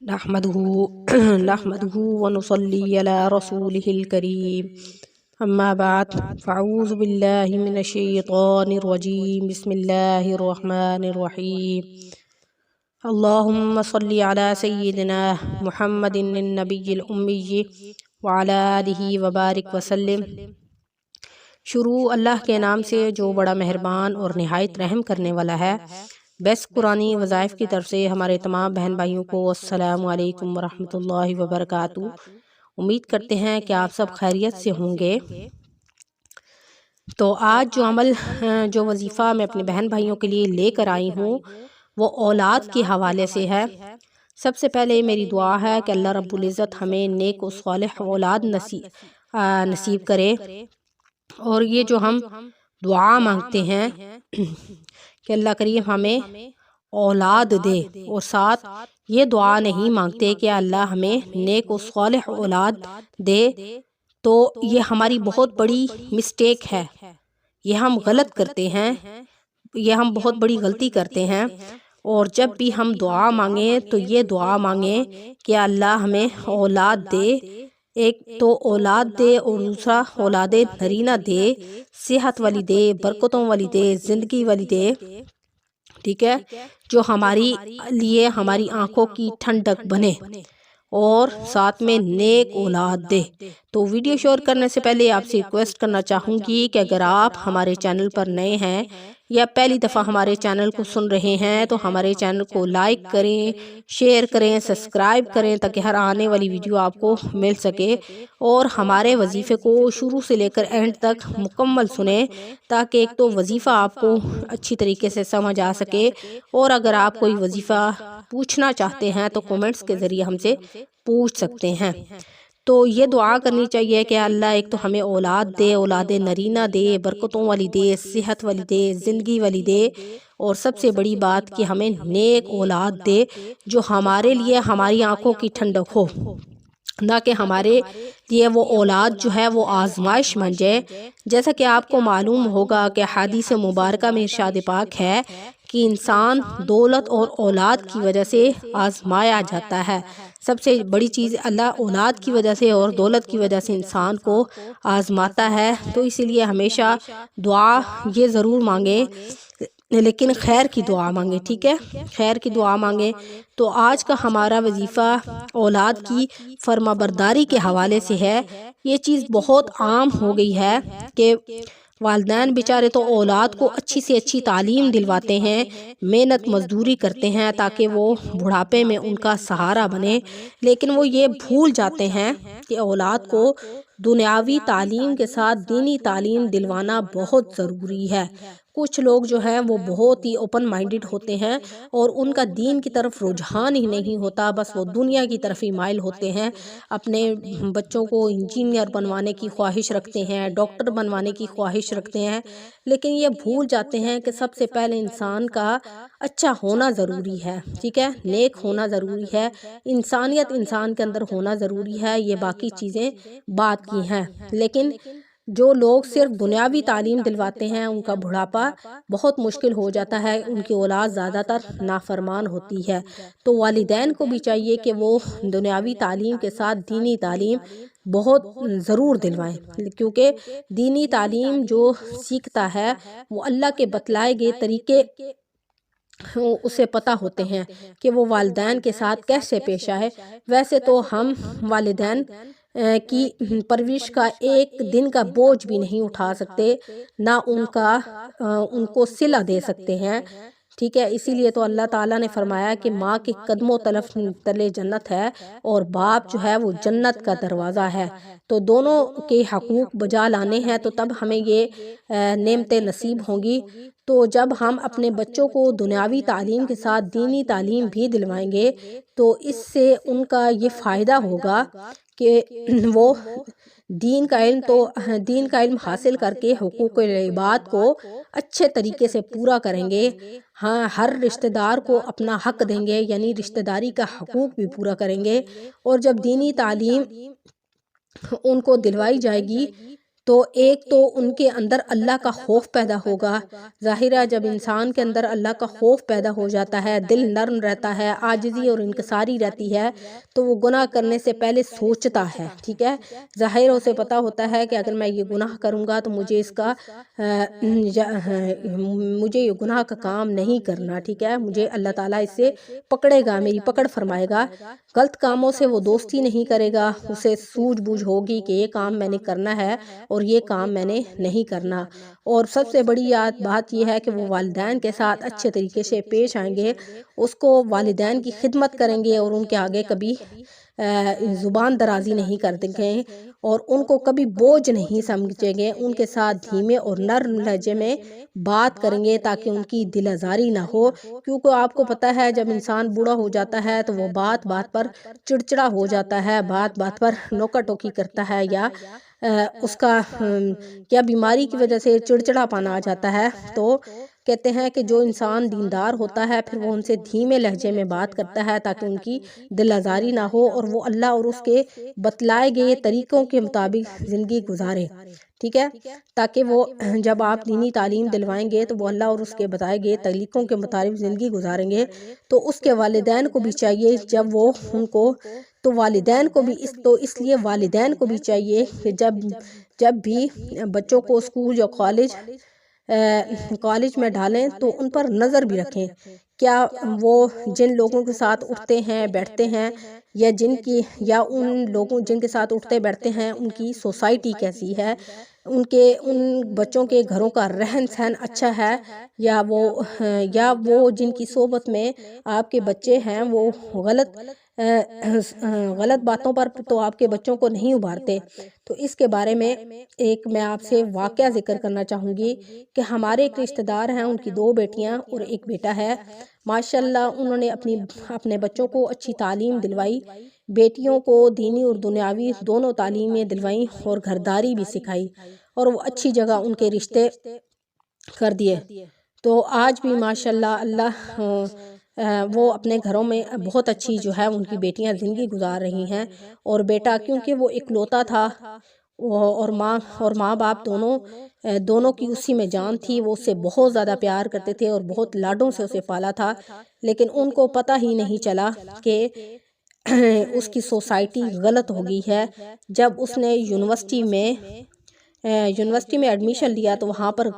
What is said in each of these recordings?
نحمده ونصلي على رسوله الكريم اما بعد فاعوذ بالله من الشيطان الرجيم بسم الله الرحمن الرحيم اللهم صل على سيدنا محمد النبي الأمي وعلى آله وبارك وسلم۔ شروع اللہ کے نام سے جو بڑا مہربان اور نہایت رحم کرنے والا ہے۔ بیس قرآنی وظائف کی طرف سے ہمارے تمام بہن بھائیوں کو السلام علیکم ورحمۃ اللہ وبرکاتہ۔ امید کرتے ہیں کہ آپ سب خیریت سے ہوں گے۔ تو آج جو وظیفہ میں اپنے بہن بھائیوں کے لیے لے کر آئی ہوں وہ اولاد کے حوالے سے ہے۔ سب سے پہلے میری دعا ہے کہ اللہ رب العزت ہمیں نیک و صالح اولاد نصیب کرے، اور یہ جو ہم دعا مانگتے ہیں کہ اللہ کریم ہمیں اولاد دے، اور ساتھ یہ دعا نہیں مانگتے کہ اللہ ہمیں نیک و صالح اولاد دے، تو یہ ہماری بہت بڑی مسٹیک ہے، یہ ہم غلط کرتے ہیں، یہ ہم بہت بڑی غلطی کرتے ہیں۔ اور جب بھی ہم دعا مانگیں تو یہ دعا مانگیں کہ اللہ ہمیں اولاد دے، ایک تو اولاد دے اور دوسرا اولاد نرینہ دے، صحت والی دے، برکتوں والی دے، زندگی والی دے، ٹھیک ہے، جو ہماری لیے ہماری آنکھوں کی ٹھنڈک بنے، اور ساتھ میں نیک اولاد دے۔ تو ویڈیو شیئر کرنے سے پہلے آپ سے ریکویسٹ کرنا چاہوں گی کہ اگر آپ ہمارے چینل پر نئے ہیں یا پہلی دفعہ ہمارے چینل کو سن رہے ہیں تو ہمارے چینل کو لائک کریں، شیئر کریں، سبسکرائب کریں، تاکہ ہر آنے والی ویڈیو آپ کو مل سکے، اور ہمارے وظیفے کو شروع سے لے کر اینڈ تک مکمل سنیں، تاکہ ایک تو وظیفہ آپ کو اچھی طریقے سے سمجھ آ سکے، اور اگر آپ کوئی وظیفہ پوچھنا چاہتے ہیں تو کومنٹس کے ذریعے ہم سے پوچھ سکتے ہیں۔ تو یہ دعا کرنی چاہیے کہ اللہ ایک تو ہمیں اولاد دے، اولاد نرینہ دے، برکتوں والی دے، صحت والی دے، زندگی والی دے، اور سب سے بڑی بات کہ ہمیں نیک اولاد دے جو ہمارے لیے ہماری آنکھوں کی ٹھنڈک ہو، نہ کہ ہمارے لیے وہ اولاد جو ہے وہ آزمائش بن جائے۔ جیسا کہ آپ کو معلوم ہوگا کہ حدیث مبارکہ میں ارشاد پاک ہے کہ انسان دولت اور اولاد کی وجہ سے آزمایا جاتا ہے۔ سب سے بڑی چیز اللہ اولاد کی وجہ سے اور دولت کی وجہ سے انسان کو آزماتا ہے، تو اسی لیے ہمیشہ دعا یہ ضرور مانگے، لیکن خیر کی دعا مانگے، ٹھیک ہے، خیر کی دعا مانگے۔ تو آج کا ہمارا وظیفہ اولاد کی فرما برداری کے حوالے سے ہے۔ یہ چیز بہت عام ہو گئی ہے کہ والدین بیچارے تو اولاد کو اچھی سے اچھی تعلیم دلواتے ہیں، محنت مزدوری کرتے ہیں تاکہ وہ بڑھاپے میں ان کا سہارا بنے، لیکن وہ یہ بھول جاتے ہیں کہ اولاد کو دنیاوی تعلیم کے ساتھ دینی تعلیم دلوانا بہت ضروری ہے۔ کچھ لوگ جو ہیں وہ بہت ہی اوپن مائنڈڈ ہوتے ہیں اور ان کا دین کی طرف رجحان ہی نہیں ہوتا، بس وہ دنیا کی طرف ہی مائل ہوتے ہیں، اپنے بچوں کو انجینئر بنوانے کی خواہش رکھتے ہیں، ڈاکٹر بنوانے کی خواہش رکھتے ہیں، لیکن یہ بھول جاتے ہیں کہ سب سے پہلے انسان کا اچھا ہونا ضروری ہے، ٹھیک ہے، نیک ہونا ضروری ہے، انسانیت انسان کے اندر ہونا ضروری ہے، یہ باقی چیزیں بات کی ہیں۔ لیکن جو لوگ صرف دنیاوی تعلیم دلواتے ہیں ان کا بڑھاپا بہت مشکل ہو جاتا ہے، ان کی اولاد زیادہ تر نافرمان ہوتی ہے۔ تو والدین کو بھی چاہیے کہ وہ دنیاوی تعلیم کے ساتھ دینی تعلیم بہت ضرور دلوائیں، کیونکہ دینی تعلیم جو سیکھتا ہے وہ اللہ کے بتلائے گئے طریقے اسے پتہ ہوتے ہیں کہ وہ والدین کے ساتھ کیسے پیش آئے۔ ویسے تو ہم والدین کی پرورش کا ایک دن کا بوجھ بھی نہیں اٹھا سکتے، نہ ان کو صلہ دے سکتے ہیں، ٹھیک ہے، اسی لیے تو اللہ تعالیٰ نے فرمایا کہ ماں کے قدموں تلے جنت ہے اور باپ جو ہے وہ جنت کا دروازہ ہے۔ تو دونوں کے حقوق بجا لانے ہیں، تو تب ہمیں یہ نعمتیں نصیب ہوں گی۔ تو جب ہم اپنے بچوں کو دنیاوی تعلیم کے ساتھ دینی تعلیم بھی دلوائیں گے تو اس سے ان کا یہ فائدہ ہوگا کہ وہ دین کا علم حاصل کر کے حقوق العباد کو اچھے طریقے سے پورا کریں گے، ہاں، ہر رشتہ دار کو اپنا حق دیں گے، یعنی رشتہ داری کا حقوق بھی پورا کریں گے، اور جب دینی تعلیم ان کو دلوائی جائے گی تو ایک تو ان کے اندر اللہ کا خوف پیدا ہوگا۔ ظاہر ہے جب انسان کے اندر اللہ کا خوف پیدا ہو جاتا ہے، دل نرم رہتا ہے، عاجزی اور انکساری رہتی ہے، تو وہ گناہ کرنے سے پہلے سوچتا ہے، ٹھیک ہے۔ ظاہر اسے پتہ ہوتا ہے کہ اگر میں یہ گناہ کروں گا تو مجھے یہ گناہ کا کام نہیں کرنا، ٹھیک ہے، مجھے اللہ تعالیٰ اس سے پکڑے گا، میری پکڑ فرمائے گا۔ غلط کاموں سے وہ دوستی نہیں کرے گا، اسے سوجھ بوجھ ہوگی کہ یہ کام میں نے کرنا ہے اور یہ کام میں نے نہیں کرنا۔ اور سب سے بڑی بات یہ ہے کہ وہ والدین کے ساتھ اچھے طریقے سے پیش آئیں گے، اس کو والدین کی خدمت کریں گے اور ان کے آگے کبھی زبان درازی نہیں کر دیں گے اور ان کو کبھی بوجھ نہیں سمجھیں گے، ان کے ساتھ دھیمے اور نرم لہجے میں بات کریں گے تاکہ ان کی دل آزاری نہ ہو، کیونکہ آپ کو پتہ ہے جب انسان بوڑھا ہو جاتا ہے تو وہ بات بات پر چڑچڑا ہو جاتا ہے، بات بات پر نوکا ٹوکی کرتا ہے، یا اس کا کیا بیماری کی وجہ سے چڑچڑا پانا آ جاتا ہے۔ تو کہتے ہیں کہ جو انسان دیندار ہوتا ہے پھر وہ ان سے دھیمے لہجے میں بات کرتا ہے تاکہ ان کی دل آزاری نہ ہو اور وہ اللہ اور اس کے بتلائے گئے طریقوں کے مطابق زندگی گزارے، ٹھیک ہے، تاکہ وہ جب آپ دینی تعلیم دلوائیں گے تو وہ اللہ اور اس کے بتائے گئے طریقوں کے مطابق زندگی گزاریں گے۔ تو اس کے والدین کو بھی چاہیے جب وہ ان کو تو والدین کو بھی اس لیے والدین کو بھی چاہیے کہ جب بھی بچوں کو اسکول یا کالج میں ڈالیں تو ان پر نظر بھی رکھیں، کیا وہ جن لوگوں کے ساتھ اٹھتے ہیں بیٹھتے ہیں یا ان لوگوں جن کے ساتھ اٹھتے بیٹھتے ہیں ان کی سوسائٹی کیسی ہے، ان بچوں کے گھروں کا رہن سہن اچھا ہے، یا وہ جن کی صحبت میں آپ کے بچے ہیں وہ غلط باتوں پر تو آپ کے بچوں کو نہیں ابھارتے۔ تو اس کے بارے میں میں آپ سے واقعہ ذکر کرنا چاہوں گی کہ ہمارے ایک رشتہ دار ہیں، ان کی 2 بیٹیاں اور ایک بیٹا ہے، ماشاءاللہ انہوں نے اپنے بچوں کو اچھی تعلیم دلوائی، بیٹیوں کو دینی اور دنیاوی دونوں تعلیمیں دلوائیں اور گھرداری بھی سکھائی اور وہ اچھی جگہ ان کے رشتے کر دیے۔ تو آج بھی ماشاءاللہ اللہ وہ اپنے گھروں میں بہت اچھی جو ہے ان کی بیٹیاں زندگی گزار رہی ہیں، اور بیٹا کیونکہ وہ اکلوتا تھا اور ماں باپ دونوں کی اسی میں جان تھی، وہ اسے بہت زیادہ پیار کرتے تھے اور بہت لاڈوں سے اسے پالا تھا، لیکن ان کو پتہ ہی نہیں چلا کہ اس کی سوسائٹی غلط ہو گئی ہے۔ جب اس نے یونیورسٹی میں ایڈمیشن لیا تو وہاں پر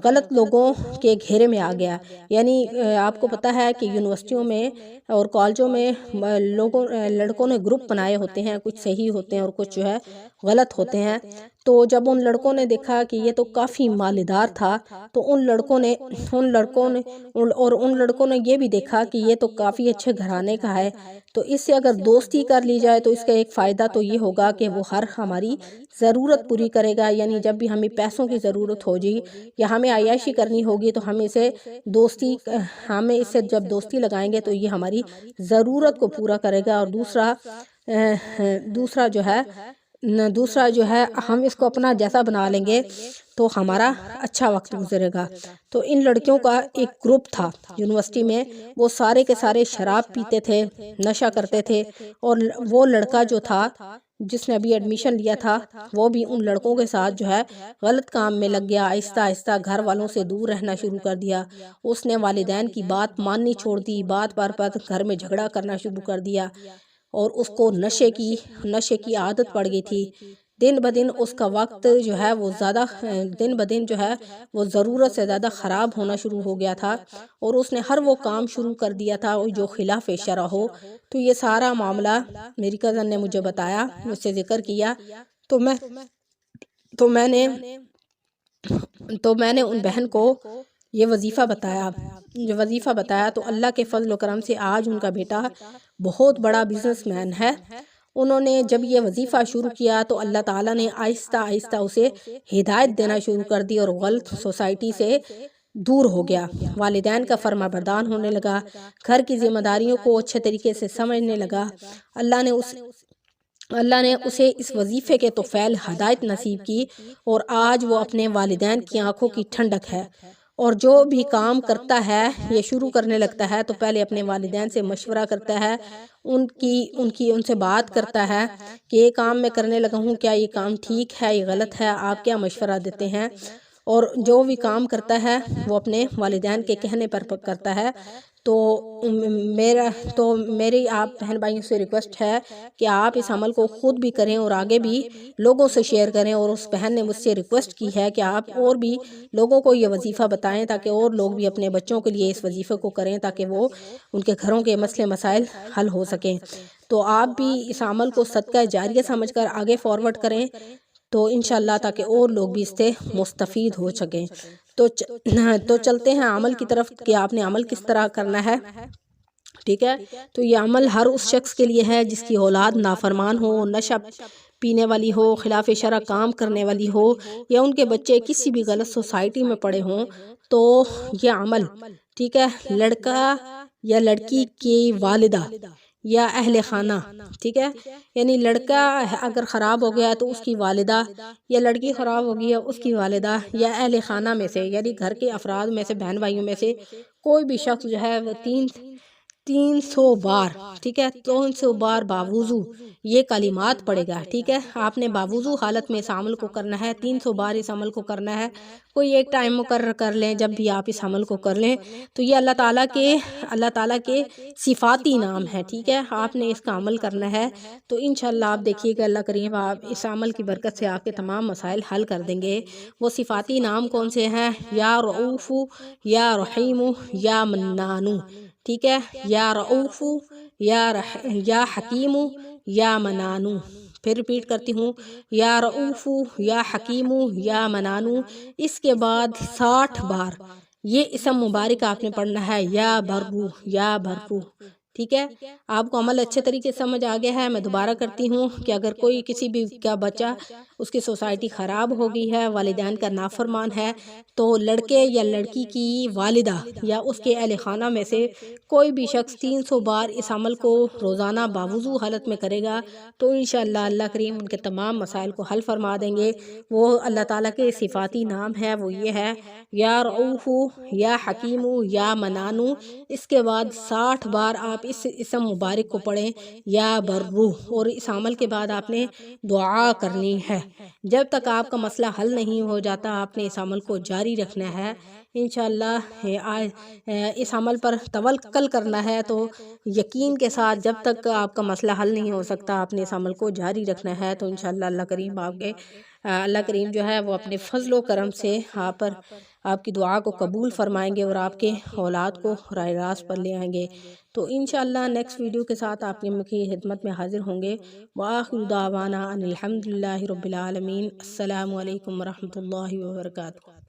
غلط لوگوں کے گھیرے میں آ گیا، یعنی آپ کو پتہ ہے کہ یونیورسٹیوں میں اور کالجوں میں لڑکوں نے گروپ بنائے ہوتے ہیں، کچھ صحیح ہوتے ہیں اور کچھ جو ہے غلط ہوتے ہیں۔ تو جب ان لڑکوں نے دیکھا کہ یہ تو کافی مالدار تھا تو ان لڑکوں نے یہ بھی دیکھا کہ یہ تو کافی اچھے گھرانے کا ہے، تو اس سے اگر دوستی کر لی جائے تو اس کا ایک فائدہ تو یہ ہوگا کہ وہ ہماری ضرورت پوری کرے گا، یعنی جب بھی ہمیں پیسوں کی ضرورت ہو جی یا ہمیں عیاشی کرنی ہوگی تو ہمیں اس سے جب دوستی لگائیں گے تو یہ ہماری ضرورت کو پورا کرے گا، اور دوسرا جو ہے ہم اس کو اپنا جیسا بنا لیں گے تو ہمارا اچھا وقت گزرے گا۔ تو ان لڑکیوں کا ایک گروپ تھا یونیورسٹی میں، وہ سارے کے سارے شراب پیتے تھے، نشہ کرتے تھے، اور وہ لڑکا جو تھا جس نے ابھی ایڈمیشن لیا تھا وہ بھی ان لڑکوں کے ساتھ جو ہے غلط کام میں لگ گیا، آہستہ آہستہ گھر والوں سے دور رہنا شروع کر دیا، اس نے والدین کی بات ماننی چھوڑ دی، بات پر گھر میں جھگڑا کرنا شروع کر دیا، اور اس کو نشے کی عادت پڑ گئی تھی۔ دن بدن اس کا وقت جو ہے وہ ضرورت سے زیادہ خراب ہونا شروع ہو گیا تھا، اور اس نے ہر وہ کام شروع کر دیا تھا جو خلاف شرع ہو۔ تو یہ سارا معاملہ میری کزن نے مجھے بتایا، مجھ سے ذکر کیا، تو میں نے ان بہن کو یہ وظیفہ بتایا تو اللہ کے فضل و کرم سے آج ان کا بیٹا بہت بڑا بزنس مین ہے۔ انہوں نے جب یہ وظیفہ شروع کیا تو اللہ تعالیٰ نے آہستہ آہستہ اسے ہدایت دینا شروع کر دی اور غلط سوسائٹی سے دور ہو گیا، والدین کا فرما بردار ہونے لگا، گھر کی ذمہ داریوں کو اچھے طریقے سے سمجھنے لگا۔ اللہ نے اسے اس وظیفے کے توفیل ہدایت نصیب کی، اور آج وہ اپنے والدین کی آنکھوں کی ٹھنڈک ہے، اور جو بھی کام کرتا ہے یہ شروع کرنے لگتا ہے تو پہلے اپنے والدین سے مشورہ کرتا ہے، ان سے بات کرتا ہے کہ یہ کام میں کرنے لگا ہوں، کیا یہ کام ٹھیک ہے، یہ غلط ہے، آپ کیا مشورہ دیتے ہیں؟ اور جو بھی کام کرتا ہے وہ اپنے والدین کے کہنے پر کرتا ہے۔ تو میری آپ بہن بھائیوں سے ریکویسٹ ہے کہ آپ اس عمل کو خود بھی کریں اور آگے بھی لوگوں سے شیئر کریں، اور اس بہن نے مجھ سے ریکویسٹ کی ہے کہ آپ اور بھی لوگوں کو یہ وظیفہ بتائیں تاکہ اور لوگ بھی اپنے بچوں کے لیے اس وظیفے کو کریں تاکہ وہ ان کے گھروں کے مسئلے مسائل حل ہو سکیں۔ تو آپ بھی اس عمل کو صدقہ جاریہ سمجھ کر آگے فارورڈ کریں تو انشاءاللہ تاکہ اور لوگ بھی اس سے مستفید ہو سکیں۔ تو چلتے ہیں عمل کی طرف کہ آپ نے عمل کس طرح کرنا ہے، ٹھیک ہے؟ تو یہ عمل ہر اس شخص کے لیے ہے جس کی اولاد نافرمان ہو، نشہ پینے والی ہو، خلاف شرع کام کرنے والی ہو، یا ان کے بچے کسی بھی غلط سوسائٹی میں پڑے ہوں۔ تو یہ عمل، ٹھیک ہے، لڑکا یا لڑکی کی والدہ یا اہل خانہ، ٹھیک ہے، یعنی لڑکا اگر خراب ہو گیا تو اس کی والدہ، یا لڑکی خراب ہو گئی ہے اس کی والدہ، یا اہل خانہ میں سے یعنی گھر کے افراد میں سے، بہن بھائیوں میں سے کوئی بھی شخص جو ہے وہ 300 بار، ٹھیک ہے، 300 بار باوضو یہ کلمات پڑھے گا، ٹھیک ہے۔ آپ نے باوضو حالت میں اس عمل کو کرنا ہے، 300 بار اس عمل کو کرنا ہے۔ کوئی ایک ٹائم مقرر کر لیں جب بھی آپ اس عمل کو کر لیں۔ تو یہ اللہ تعالیٰ کے صفاتی نام ہے، ٹھیک ہے، آپ نے اس کا عمل کرنا ہے۔ تو انشاءاللہ آپ دیکھیے کہ اللہ کریم آپ اس عمل کی برکت سے آپ کے تمام مسائل حل کر دیں گے۔ وہ صفاتی نام کون سے ہیں؟ یا رؤوف، یا رحیم، یا منانو، ٹھیک ہے، یا رؤوف، یا حکیم، یا منانو۔ پھر ریپیٹ کرتی ہوں، یا رؤوف، یا حکیم، یا منانو۔ اس کے بعد 60 بار یہ اسم مبارک آپ نے پڑھنا ہے، یا برو، یا برو، ٹھیک ہے۔ آپ کو عمل اچھے طریقے سے سمجھ آ گیا ہے؟ میں دوبارہ کرتی ہوں کہ اگر کوئی کسی بھی کا بچہ، اس کی سوسائٹی خراب ہو گئی ہے، والدین کا نافرمان ہے، تو لڑکے یا لڑکی کی والدہ یا اس کے اہل خانہ میں سے کوئی بھی شخص 300 بار اس عمل کو روزانہ باوضو حالت میں کرے گا تو انشاءاللہ اللہ کریم ان کے تمام مسائل کو حل فرما دیں گے۔ وہ اللہ تعالیٰ کے صفاتی نام ہے، وہ یہ ہے، یا رؤوف، یا حکیم، یا منانو۔ اس کے بعد 60 بار آپ اس اسم مبارک کو پڑھیں، یا برو، اور اس عمل کے بعد آپ نے دعا کرنی ہے۔ جب تک آپ کا مسئلہ حل نہیں ہو جاتا آپ نے اس عمل کو جاری رکھنا ہے۔ انشاءاللہ اس عمل پر توکل کرنا ہے، تو یقین کے ساتھ جب تک آپ کا مسئلہ حل نہیں ہو سکتا آپ نے اس عمل کو جاری رکھنا ہے۔ تو انشاءاللہ اللہ کریم جو ہے وہ اپنے فضل و کرم سے آپ کی دعا کو قبول فرمائیں گے اور آپ کے اولاد کو راہ راست پر لے آئیں گے۔ تو انشاءاللہ نیکسٹ ویڈیو کے ساتھ آپ کی خدمت میں حاضر ہوں گے۔ وآخر دعوانا ان الحمدللہ رب العالمین۔ السلام علیکم ورحمۃ اللہ وبرکاتہ۔